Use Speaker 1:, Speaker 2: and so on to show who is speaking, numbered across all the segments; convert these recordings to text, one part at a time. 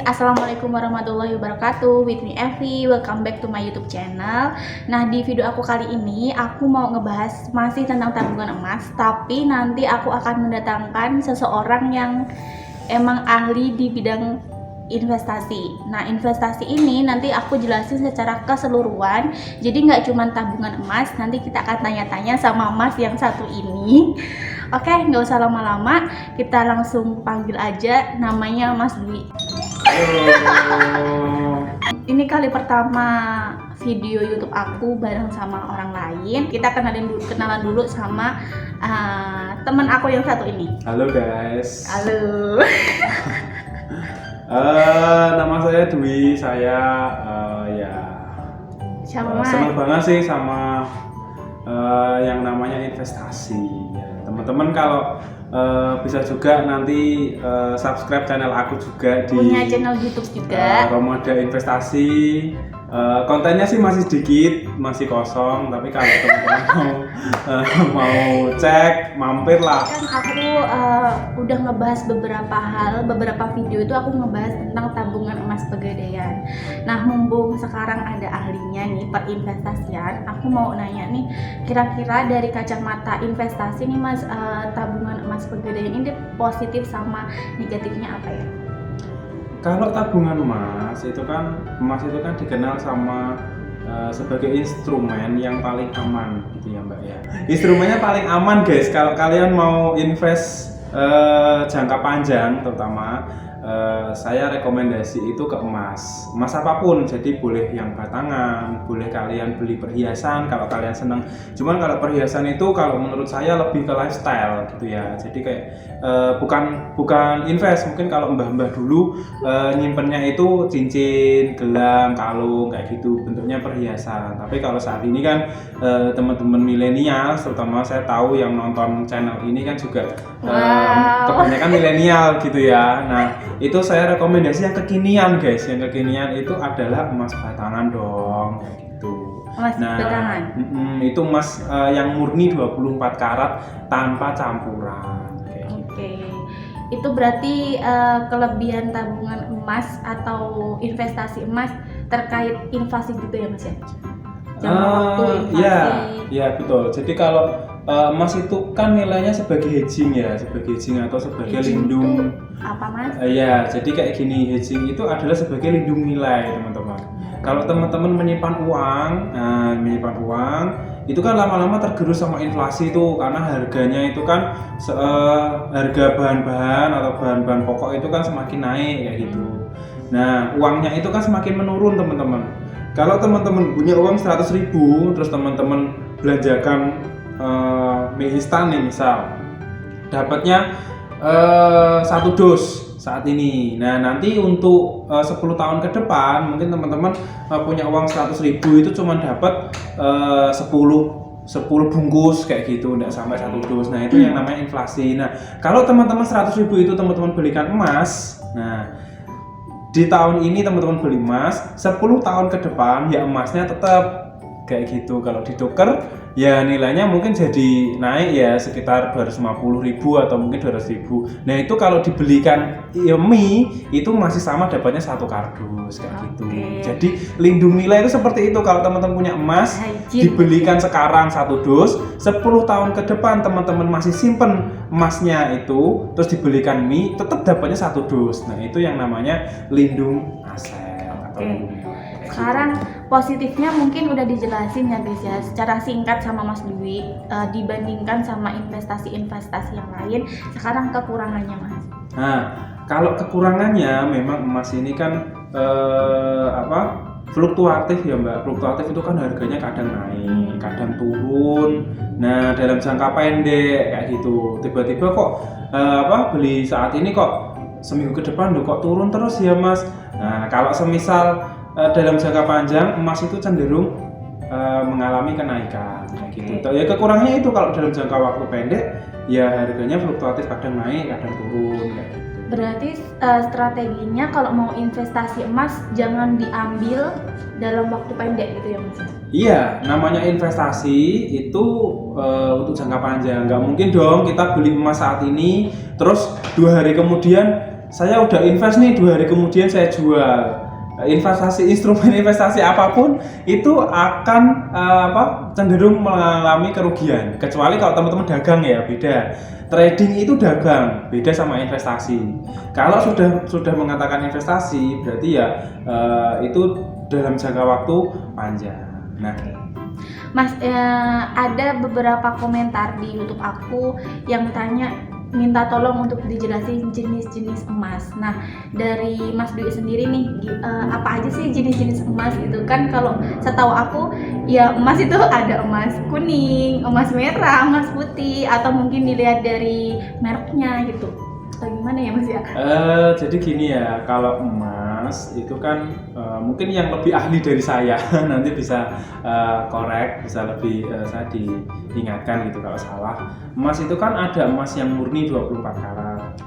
Speaker 1: Assalamualaikum warahmatullahi wabarakatuh. With me Evi, welcome back to my YouTube channel. Nah, di video aku kali ini aku mau ngebahas masih tentang tabungan emas, tapi nanti aku akan mendatangkan seseorang yang emang ahli di bidang investasi. Nah, investasi ini nanti aku jelasin secara keseluruhan. Jadi nggak cuma tabungan emas, nanti kita akan tanya-tanya sama Mas yang satu ini. Oke, nggak usah lama-lama, kita langsung panggil aja, namanya Mas Dwi. Ini kali pertama video YouTube aku bareng sama orang lain. Kita kenalan dulu sama teman aku yang satu ini.
Speaker 2: Halo guys.
Speaker 1: Halo.
Speaker 2: Nama saya Dwi. Saya senang banget sih sama yang namanya investasi. Teman-teman kalau bisa juga nanti subscribe channel aku juga
Speaker 1: punya channel YouTube juga.
Speaker 2: Romoda Investasi. Kontennya sih masih sedikit, masih kosong, tapi kalau teman-teman mau cek, mampir lah.
Speaker 1: Kan aku udah ngebahas beberapa video itu aku ngebahas tentang tabungan emas pegadaian. Nah, mumpung sekarang ada ahlinya nih perinvestasian, aku mau nanya nih, kira-kira dari kacamata investasi nih Mas, tabungan emas pegadaian ini positif sama negatifnya apa ya?
Speaker 2: Kalau tabungan emas itu kan dikenal sama sebagai instrumen yang paling aman gitu ya Mbak ya. Instrumennya paling aman guys kalau kalian mau invest jangka panjang terutama. Saya rekomendasi itu ke emas apapun, jadi boleh yang batangan, boleh kalian beli perhiasan kalau kalian senang. Cuman kalau perhiasan itu kalau menurut saya lebih ke lifestyle gitu ya, jadi kayak bukan invest. Mungkin kalau mbah-mbah dulu nyimpennya itu cincin, gelang, kalung kayak gitu, bentuknya perhiasan. Tapi kalau saat ini kan teman-teman milenial, terutama saya tahu yang nonton channel ini kan juga kebanyakan milenial gitu ya. Nah, itu saya rekomendasi yang kekinian guys. Yang kekinian itu adalah emas batangan dong, kayak gitu.
Speaker 1: Emas batangan.
Speaker 2: Itu emas yang murni 24 karat tanpa campuran.
Speaker 1: Oke. Itu berarti kelebihan tabungan emas atau investasi emas terkait inflasi gitu ya Mas ya? Waktu inflasi.
Speaker 2: Ya betul. Jadi kalau emas itu kan nilainya sebagai hedging atau sebagai lindung.
Speaker 1: Apa Mas?
Speaker 2: Ya, jadi kayak gini, hedging itu adalah sebagai lindung nilai teman-teman. Kalau teman-teman menyimpan uang itu kan lama-lama tergerus sama inflasi itu, karena harganya itu kan harga bahan-bahan atau bahan-bahan pokok itu kan semakin naik kayak gitu. Nah, uangnya itu kan semakin menurun teman-teman. Kalau teman-teman punya uang 100.000 terus teman-teman belanjakan mie instan nih misal, dapatnya 1 dos saat ini. Nah, nanti untuk 10 tahun ke depan mungkin teman-teman punya uang 100.000 itu cuma dapat 10 bungkus kayak gitu, enggak sampai 1 dos. Nah, itu yang namanya inflasi. Nah, kalau teman-teman 100.000 itu teman-teman belikan emas. Nah, di tahun ini teman-teman beli emas, 10 tahun ke depan ya emasnya tetap kayak gitu. Kalau ditukar ya nilainya mungkin jadi naik ya sekitar 250.000 atau mungkin 200.000. Nah, itu kalau dibelikan mie itu masih sama dapatnya 1 kardus kayak gitu. Jadi lindung nilai itu seperti itu. Kalau teman-teman punya emas dibelikan sekarang 1 dus, 10 tahun ke depan teman-teman masih simpen emasnya itu terus dibelikan mie tetap dapatnya 1 dus. Nah, itu yang namanya lindung aset atau lindung nilai.
Speaker 1: Sekarang positifnya mungkin udah dijelasin ya guys ya secara singkat sama Mas Dwi, dibandingkan sama investasi-investasi yang lain. Sekarang kekurangannya Mas.
Speaker 2: Nah, kalau kekurangannya memang emas ini kan fluktuatif ya Mbak. Fluktuatif itu kan harganya kadang naik, kadang turun. Nah, dalam jangka pendek kayak gitu. Tiba-tiba kok beli saat ini kok seminggu ke depan kok turun terus ya Mas. Nah, kalau semisal dalam jangka panjang emas itu cenderung mengalami kenaikan kayak gitu. Ya kekurangannya itu kalau dalam jangka waktu pendek ya harganya fluktuatif, kadang naik, kadang turun kayak gitu.
Speaker 1: Berarti strateginya kalau mau investasi emas jangan diambil dalam waktu pendek gitu ya Mas?
Speaker 2: Iya, namanya investasi itu untuk jangka panjang. Nggak mungkin dong kita beli emas saat ini terus 2 hari kemudian saya udah invest nih 2 hari kemudian saya jual. Instrumen investasi apapun itu akan cenderung mengalami kerugian, kecuali kalau teman-teman dagang ya beda. Trading itu dagang, beda sama investasi. Kalau sudah mengatakan investasi berarti ya itu dalam jangka waktu panjang. Nah,
Speaker 1: Mas, ada beberapa komentar di YouTube aku yang minta tolong untuk dijelasin jenis-jenis emas. Nah, dari Mas Dwi sendiri nih, apa aja sih jenis-jenis emas gitu kan? Kalau setahu aku, ya emas itu ada emas kuning, emas merah, emas putih, atau mungkin dilihat dari mereknya gitu. Atau gimana ya Mas ya?
Speaker 2: Jadi gini ya, kalau emas itu kan mungkin yang lebih ahli dari saya nanti bisa korek, bisa lebih saya diingatkan gitu kalau salah. Emas itu kan ada emas yang murni 24 karat.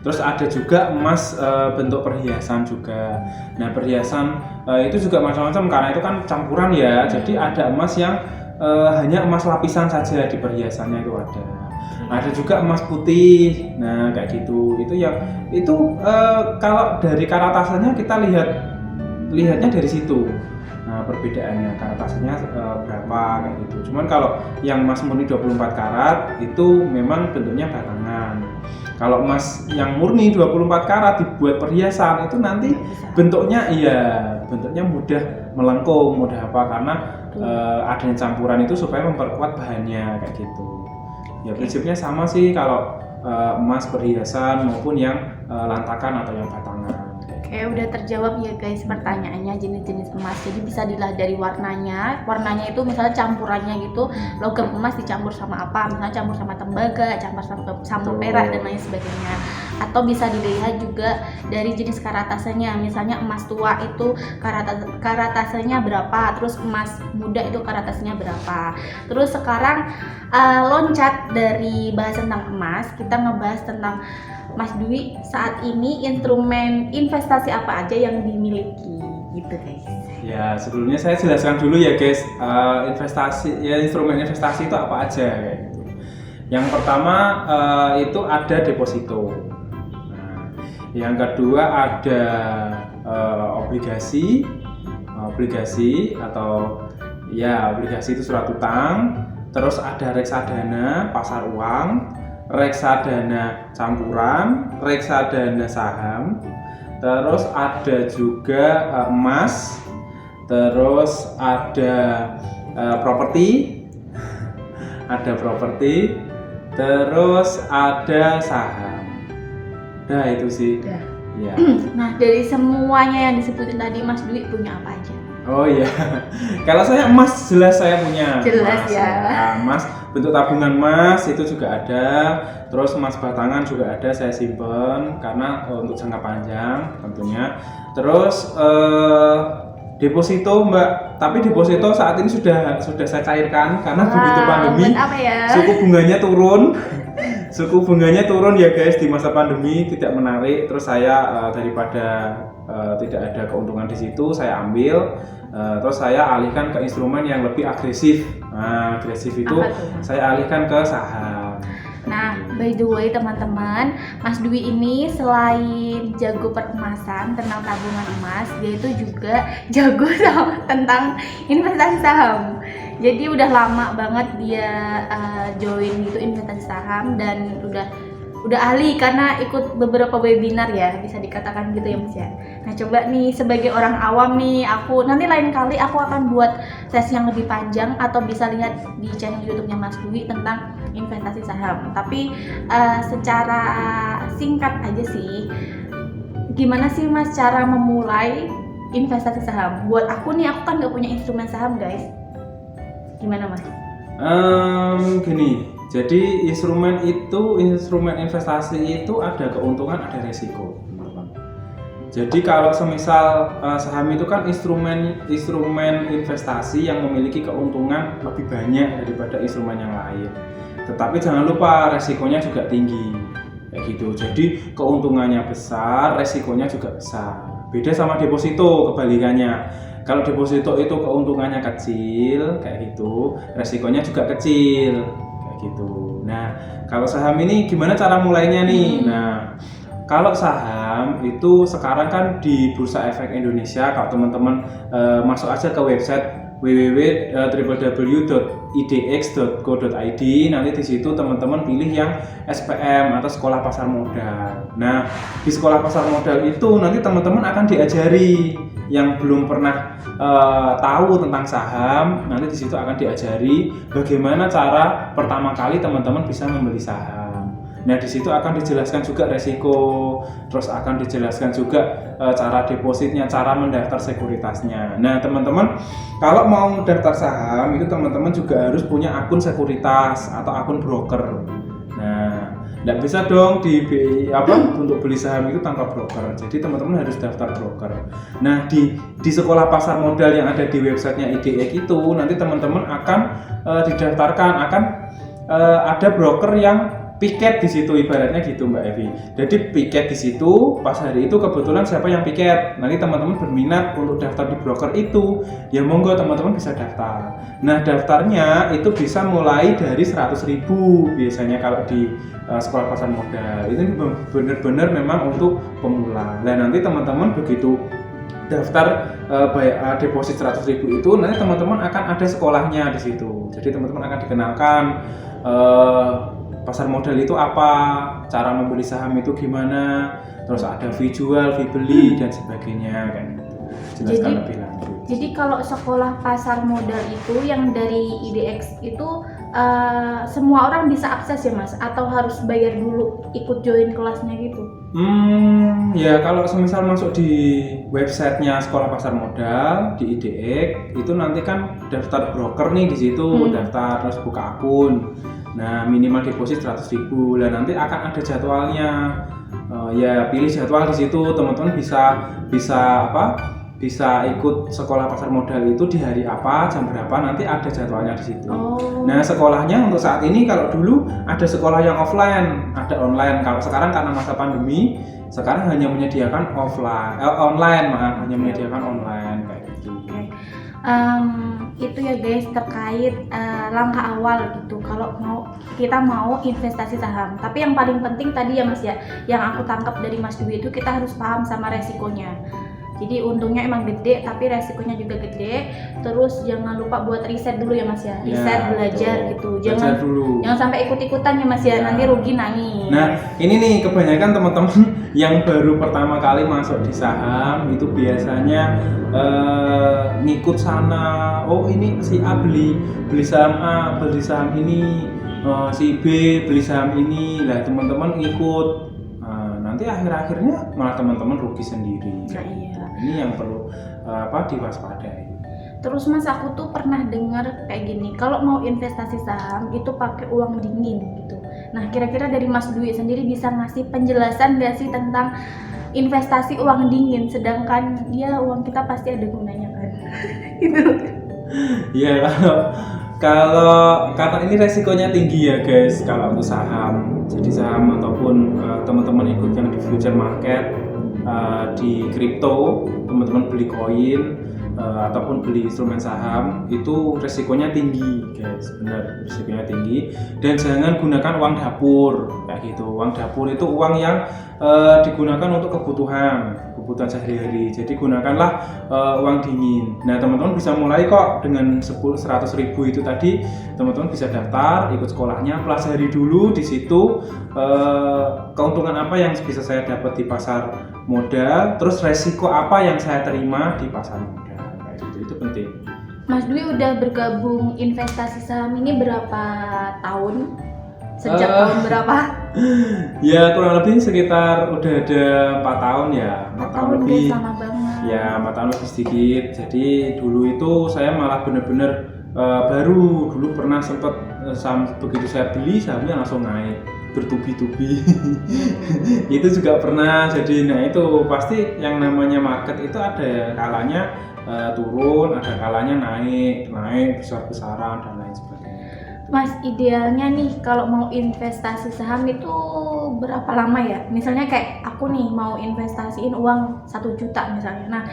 Speaker 2: Terus ada juga emas bentuk perhiasan juga. Nah, perhiasan itu juga macam-macam karena itu kan campuran ya. Jadi ada emas yang hanya emas lapisan saja di perhiasannya itu ada. Ada juga emas putih. Nah, kayak gitu. Kalau dari karatasannya kita lihatnya dari situ. Nah, perbedaannya karatasannya berapa kayak gitu. Cuman kalau yang emas murni 24 karat itu memang bentuknya batangan. Kalau emas yang murni 24 karat dibuat perhiasan itu nanti bentuknya mudah melengkung, mudah apa karena adanya campuran itu supaya memperkuat bahannya kayak gitu. Ya prinsipnya sama sih kalau emas perhiasan maupun yang lantakan atau yang batangan.
Speaker 1: Oke, udah terjawab ya guys pertanyaannya jenis-jenis emas. Jadi bisa dilihat dari warnanya. Warnanya itu misalnya campurannya gitu, logam emas dicampur sama apa? Misalnya campur sama tembaga, campur sama perak dan lain sebagainya. Atau bisa dilihat juga dari jenis karatasannya. Misalnya emas tua itu karatasannya berapa, terus emas muda itu karatasannya berapa. Terus sekarang loncat dari bahas tentang emas, kita ngebahas tentang Mas Dwi saat ini instrumen investasi apa aja yang dimiliki gitu guys.
Speaker 2: Ya sebelumnya saya jelaskan dulu ya guys, instrumen investasi itu apa aja kayak gitu. Yang pertama itu ada deposito. Nah, yang kedua ada obligasi atau ya obligasi itu surat utang. Terus ada reksadana pasar uang, reksadana campuran, reksadana saham, terus ada juga emas, terus ada properti, terus ada saham. Nah itu sih. Ya.
Speaker 1: Nah dari semuanya yang disebutin tadi Mas Dwi punya apa aja?
Speaker 2: Oh iya, kalau saya emas jelas saya punya.
Speaker 1: Jelas
Speaker 2: emas,
Speaker 1: ya.
Speaker 2: Emas bentuk tabungan emas itu juga ada, terus emas batangan juga ada saya simpen karena untuk jangka panjang tentunya. Terus deposito Mbak, tapi deposito saat ini sudah saya cairkan karena begitu pandemi suku bunganya turun ya guys di masa pandemi tidak menarik. Terus saya daripada tidak ada keuntungan di situ saya ambil. Terus saya alihkan ke instrumen yang lebih agresif. Nah, agresif itu saya alihkan ke saham.
Speaker 1: Nah, by the way teman-teman, Mas Dwi ini selain jago peremasan tentang tabungan emas, dia itu juga jago tentang investasi saham. Jadi udah lama banget dia join gitu investasi saham dan udah ahli karena ikut beberapa webinar ya, bisa dikatakan gitu ya Mas ya. Nah coba nih sebagai orang awam nih, aku nanti lain kali aku akan buat sesi yang lebih panjang atau bisa lihat di channel YouTube-nya Mas Dwi tentang investasi saham. Tapi secara singkat aja sih, gimana sih Mas cara memulai investasi saham? Buat aku nih, aku kan nggak punya instrumen saham guys. Gimana Mas?
Speaker 2: Gini. Jadi instrumen investasi itu ada keuntungan, ada resiko. Jadi kalau semisal saham itu kan instrumen investasi yang memiliki keuntungan lebih banyak daripada instrumen yang lain. Tetapi jangan lupa resikonya juga tinggi, kayak gitu. Jadi keuntungannya besar, resikonya juga besar. Beda sama deposito kebalikannya. Kalau deposito itu keuntungannya kecil, kayak gitu, resikonya juga kecil. Gitu. Nah, kalau saham ini gimana cara mulainya nih? Nah, Kalau saham itu sekarang kan di Bursa Efek Indonesia, kalau teman-teman masuk aja ke website www.idx.co.id, nanti di situ teman-teman pilih yang SPM atau Sekolah Pasar Modal. Nah, di Sekolah Pasar Modal itu nanti teman-teman akan diajari yang belum pernah tahu tentang saham, nanti di situ akan diajari bagaimana cara pertama kali teman-teman bisa membeli saham. Nah, di situ akan dijelaskan juga resiko, terus akan dijelaskan juga cara depositnya, cara mendaftar sekuritasnya. Nah, teman-teman kalau mau daftar saham itu teman-teman juga harus punya akun sekuritas atau akun broker. Nah, tidak bisa dong untuk beli saham itu tanpa broker. Jadi teman-teman harus daftar broker. Nah, di Sekolah Pasar Modal yang ada di websitenya IDX itu nanti teman-teman akan didaftarkan, akan ada broker yang piket di situ, ibaratnya gitu Mbak Evi. Jadi piket di situ, pas hari itu kebetulan siapa yang piket, nanti teman-teman berminat untuk daftar di broker itu, ya monggo teman-teman bisa daftar. Nah, daftarnya itu bisa mulai dari 100.000 biasanya kalau di Sekolah Pasar Modal. Ini benar-benar memang untuk pemula. Nah, nanti teman-teman begitu daftar deposit 100.000 itu, nanti teman-teman akan ada sekolahnya di situ. Jadi teman-teman akan dikenalkan pasar modal itu apa, cara membeli saham itu gimana, terus ada fee jual, fee beli dan sebagainya kan gitu. Jelaskan lebih lanjut.
Speaker 1: Jadi kalau sekolah pasar modal itu yang dari IDX itu semua orang bisa akses ya Mas, atau harus bayar dulu ikut join kelasnya gitu?
Speaker 2: Ya kalau semisal masuk di websitenya Sekolah Pasar Modal di IDX itu nanti kan daftar broker nih di situ, daftar terus buka akun. Nah, minimal deposit 100.000. Lah nanti akan ada jadwalnya. Ya pilih jadwal di situ, teman-teman bisa ikut Sekolah Pasar Modal itu di hari apa, jam berapa, nanti ada jadwalnya di situ. Nah, sekolahnya untuk saat ini, kalau dulu ada sekolah yang offline, ada online. Kalau sekarang karena masa pandemi, sekarang hanya menyediakan online kayak gitu.
Speaker 1: Itu ya guys, terkait langkah awal gitu kalau kita mau investasi saham. Tapi yang paling penting tadi ya Mas ya, yang aku tangkap dari Mas Dwi itu kita harus paham sama resikonya. Jadi untungnya emang gede tapi resikonya juga gede. Terus jangan lupa buat riset dulu ya Mas ya, riset belajar gitu. Jangan sampai ikut-ikutan ya Mas ya, nanti rugi nangis.
Speaker 2: Nah, ini nih kebanyakan teman-teman yang baru pertama kali masuk di saham itu biasanya ngikut sana. Oh, ini si A beli saham A, beli saham ini, si B beli saham ini. Lah teman-teman ikut. Nanti akhir-akhirnya malah teman-teman rugi sendiri.
Speaker 1: Nah, iya.
Speaker 2: Ini yang perlu diwaspadai.
Speaker 1: Terus Mas, aku tuh pernah dengar kayak gini, kalau mau investasi saham itu pakai uang dingin gitu. Nah, kira-kira dari Mas Dwi sendiri bisa ngasih penjelasan nggak sih tentang investasi uang dingin, sedangkan ya uang kita pasti ada gunanya kan? Gitu.
Speaker 2: Iya, karena ini resikonya tinggi ya guys kalau untuk saham. Jadi saham ataupun teman-teman ikut yang di future market, di kripto, teman-teman beli koin ataupun beli instrumen saham, itu resikonya tinggi guys, benar, resikonya tinggi. Dan jangan gunakan uang dapur kayak gitu. Uang dapur itu uang yang digunakan untuk kebutuhan sehari-hari. Jadi gunakanlah uang dingin. Nah, teman-teman bisa mulai kok dengan 100.000 itu tadi. Teman-teman bisa daftar, ikut sekolahnya, pelajari dulu di situ keuntungan apa yang bisa saya dapat di pasar modal, terus resiko apa yang saya terima di pasar modal. Kayak gitu, itu penting.
Speaker 1: Mas Dwi udah bergabung investasi saham ini berapa tahun? Sejak tahun berapa?
Speaker 2: Ya kurang lebih sekitar udah ada 4 tahun ya.
Speaker 1: 4 tahun lebih. Sama banget.
Speaker 2: Ya 4 tahun lebih sedikit. Jadi dulu itu saya malah bener-bener baru. Dulu pernah sempat begitu saya beli sahamnya langsung naik bertubi-tubi. Itu juga pernah. Jadi nah itu pasti yang namanya market itu ada kalanya turun, ada kalanya naik besar-besaran dan lain sebagainya.
Speaker 1: Mas, idealnya nih kalau mau investasi saham itu berapa lama ya? Misalnya kayak aku nih mau investasiin uang 1 juta misalnya. Nah,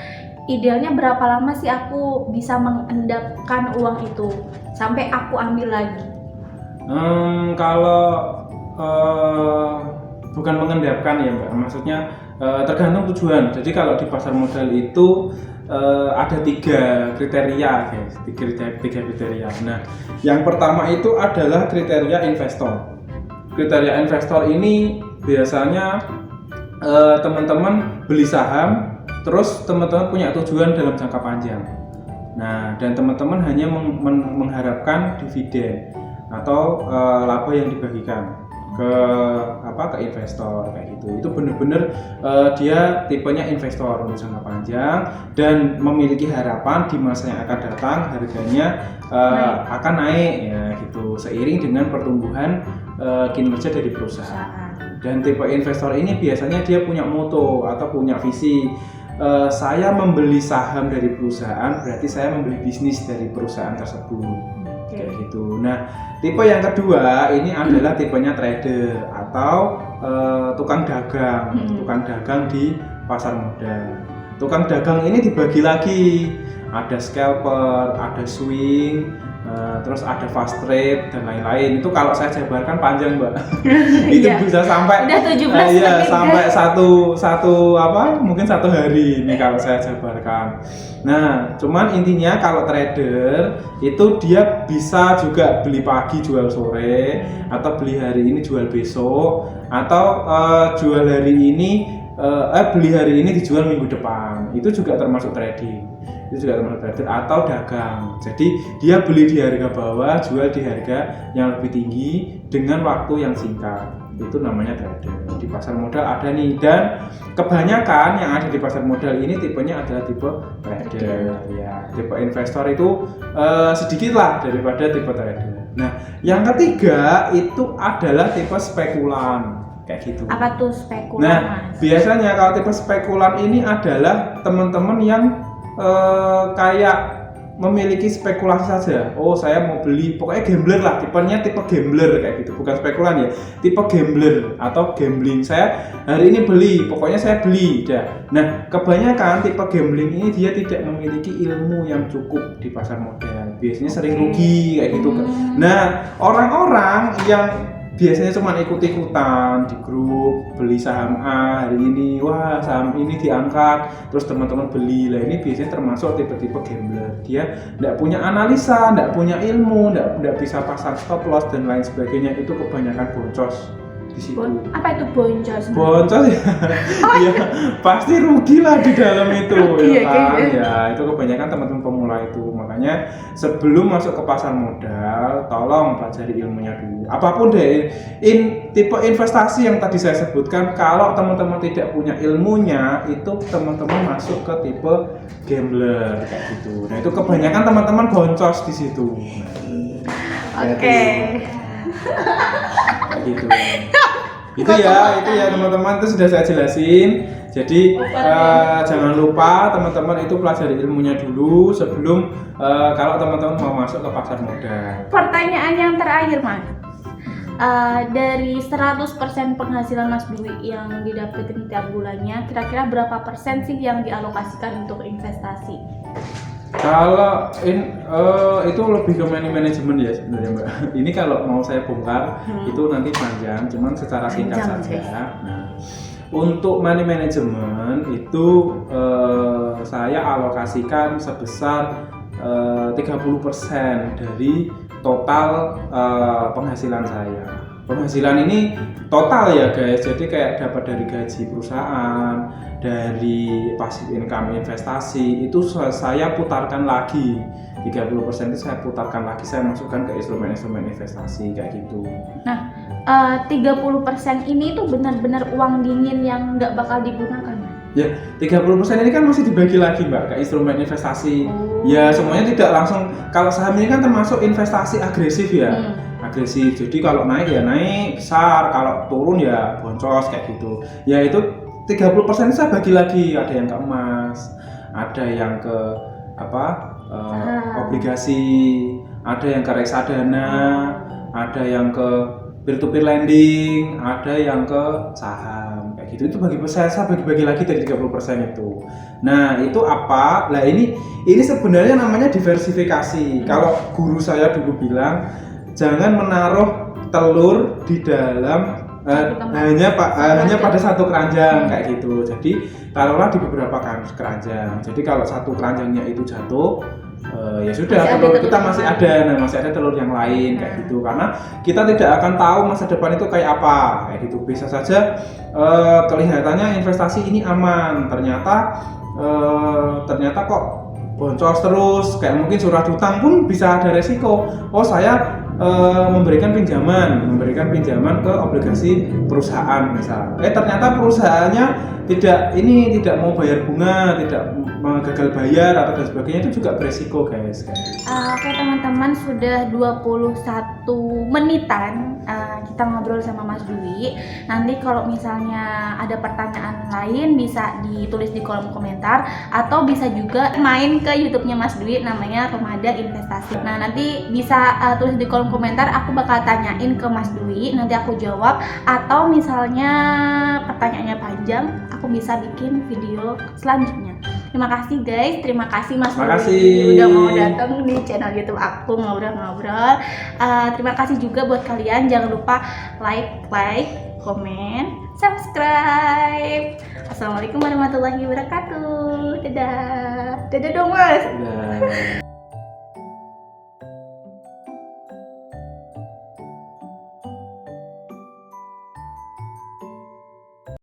Speaker 1: idealnya berapa lama sih aku bisa mengendapkan uang itu sampai aku ambil lagi?
Speaker 2: Kalau bukan mengendapkan ya Mbak, maksudnya tergantung tujuan. Jadi kalau di pasar modal itu ada 3 kriteria guys, 3 kriteria. Nah, yang pertama itu adalah kriteria investor. Kriteria investor ini biasanya teman-teman beli saham, terus teman-teman punya tujuan dalam jangka panjang. Nah, dan teman-teman hanya mengharapkan dividen atau laba yang dibagikan ke investor kayak gitu. Itu benar-benar dia tipenya investor untuk jangka panjang dan memiliki harapan di masa yang akan datang harganya akan naik ya gitu seiring dengan pertumbuhan kinerja dari perusahaan. Dan tipe investor ini biasanya dia punya moto atau punya visi, saya membeli saham dari perusahaan berarti saya membeli bisnis dari perusahaan tersebut. Kayak gitu. Nah, tipe yang kedua ini adalah tipenya trader atau tukang dagang di pasar modal. Tukang dagang ini dibagi lagi, ada scalper, ada swing, terus ada fast trade dan lain-lain. Itu kalau saya jabarkan panjang Mbak. Itu bisa sampai
Speaker 1: udah 17
Speaker 2: iya, sampai mungkin satu hari ini kalau saya jabarkan. Nah, cuman intinya kalau trader itu dia bisa juga beli pagi jual sore, atau beli hari ini jual besok, atau jual hari ini beli hari ini dijual minggu depan. Itu juga termasuk trading. Itu juga termasuk trader atau dagang. Jadi dia beli di harga bawah, jual di harga yang lebih tinggi dengan waktu yang singkat. Itu namanya trader. Di pasar modal ada nih, dan kebanyakan yang ada di pasar modal ini tipenya adalah tipe trader. Ya, tipe investor itu sedikit lah daripada tipe trader. Nah, yang ketiga itu adalah tipe spekulan. Kayak gitu.
Speaker 1: Apa tuh spekulan?
Speaker 2: Nah,
Speaker 1: Mas?
Speaker 2: biasanya kalau tipe spekulan ini adalah teman-teman yang kayak memiliki spekulasi saja. Oh, saya mau beli, pokoknya gambler lah, tipenya tipe gambler kayak gitu, bukan spekulan ya, tipe gambler atau gambling. Saya hari ini beli, pokoknya saya beli, dah. Nah, kebanyakan tipe gambling ini dia tidak memiliki ilmu yang cukup di pasar modal. Biasanya sering rugi kayak gitu. Nah, orang-orang yang biasanya cuma ikut-ikutan di grup, beli saham A hari ini, wah saham ini diangkat, terus teman-teman beli lah, ini biasanya termasuk tipe-tipe gambler. Dia tidak punya analisa, tidak punya ilmu, tidak bisa pasang stop loss dan lain sebagainya. Itu kebanyakan boncos di situ.
Speaker 1: Apa itu boncos?
Speaker 2: Boncos ya, ya pasti rugi lah di dalam itu.
Speaker 1: Rugi,
Speaker 2: ya kan?
Speaker 1: ya.
Speaker 2: Ya itu kebanyakan teman-teman pemula itu. Makanya sebelum masuk ke pasar modal, tolong pelajari ilmunya dulu. Apapun deh, tipe investasi yang tadi saya sebutkan, kalau teman-teman tidak punya ilmunya, itu teman-teman masuk ke tipe gambler kayak gitu. Nah itu kebanyakan teman-teman boncos di situ.
Speaker 1: Oke.
Speaker 2: Kayak gitu. itu ya teman-teman, itu sudah saya jelasin. Jadi jangan lupa teman-teman itu pelajari ilmunya dulu sebelum kalau teman-teman mau masuk ke pasar modal.
Speaker 1: Pertanyaan yang terakhir Mas, dari 100% penghasilan Mas Dwi yang didapetin tiap bulannya, kira-kira berapa persen sih yang dialokasikan untuk investasi?
Speaker 2: Kalau itu lebih ke money management ya sebenarnya Mbak. Ini kalau mau saya bongkar itu nanti panjang, cuman secara singkat saja. Nah, untuk money management itu saya alokasikan sebesar 30% dari total penghasilan saya. Penghasilan ini total ya guys, jadi kayak dapat dari gaji perusahaan, dari passive income investasi, itu saya putarkan lagi 30% itu saya putarkan lagi, saya masukkan ke instrumen-instrumen investasi kayak gitu.
Speaker 1: Nah, 30% ini tuh benar-benar uang dingin yang nggak bakal digunakan.
Speaker 2: Ya, 30% ini kan masih dibagi lagi Mbak ke instrumen investasi. Ya, semuanya tidak langsung. Kalau saham ini kan termasuk investasi agresif ya. Agresif. Jadi kalau naik ya naik besar, kalau turun ya boncos kayak gitu. Ya itu 30% saya bagi lagi, ada yang ke emas, ada yang ke obligasi, ada yang ke reksadana, ada yang ke peer-to-peer lending, ada yang ke saham kayak gitu. Itu saya bagi-bagi lagi dari 30% itu. Nah, itu apa? Nah, ini sebenarnya namanya diversifikasi. Kalau guru saya dulu bilang, jangan menaruh telur di dalam hanya pada satu keranjang kayak gitu. Jadi taruhlah di beberapa keranjang. Jadi kalau satu keranjangnya itu jatuh, ya sudah, telur kita masih ada, masih ada telur yang lain kayak gitu. Karena kita tidak akan tahu masa depan itu kayak apa kayak gitu. Bisa saja kelihatannya investasi ini aman, ternyata kok boncos terus, kayak mungkin surat hutang pun bisa ada resiko. Oh, saya memberikan pinjaman ke obligasi perusahaan misal. Ternyata perusahaannya tidak mau bayar bunga, tidak gagal bayar atau dan sebagainya, itu juga beresiko guys.
Speaker 1: Oke teman-teman, sudah 21 menitan kita ngobrol sama Mas Dwi. Nanti kalau misalnya ada pertanyaan lain bisa ditulis di kolom komentar, atau bisa juga main ke YouTube-nya Mas Dwi, namanya Remaja Investasi. Nah nanti bisa tulis di kolom komentar, aku bakal tanyain ke Mas Dwi, nanti aku jawab. Atau misalnya pertanyaannya panjang, aku bisa bikin video selanjutnya. Terima kasih guys, terima kasih Mas Dwi udah mau datang di channel YouTube aku ngobrol-ngobrol. Terima kasih juga buat kalian, jangan lupa like, komen, subscribe. Assalamualaikum warahmatullahi wabarakatuh. Dadah dong Mas.
Speaker 2: Dadah.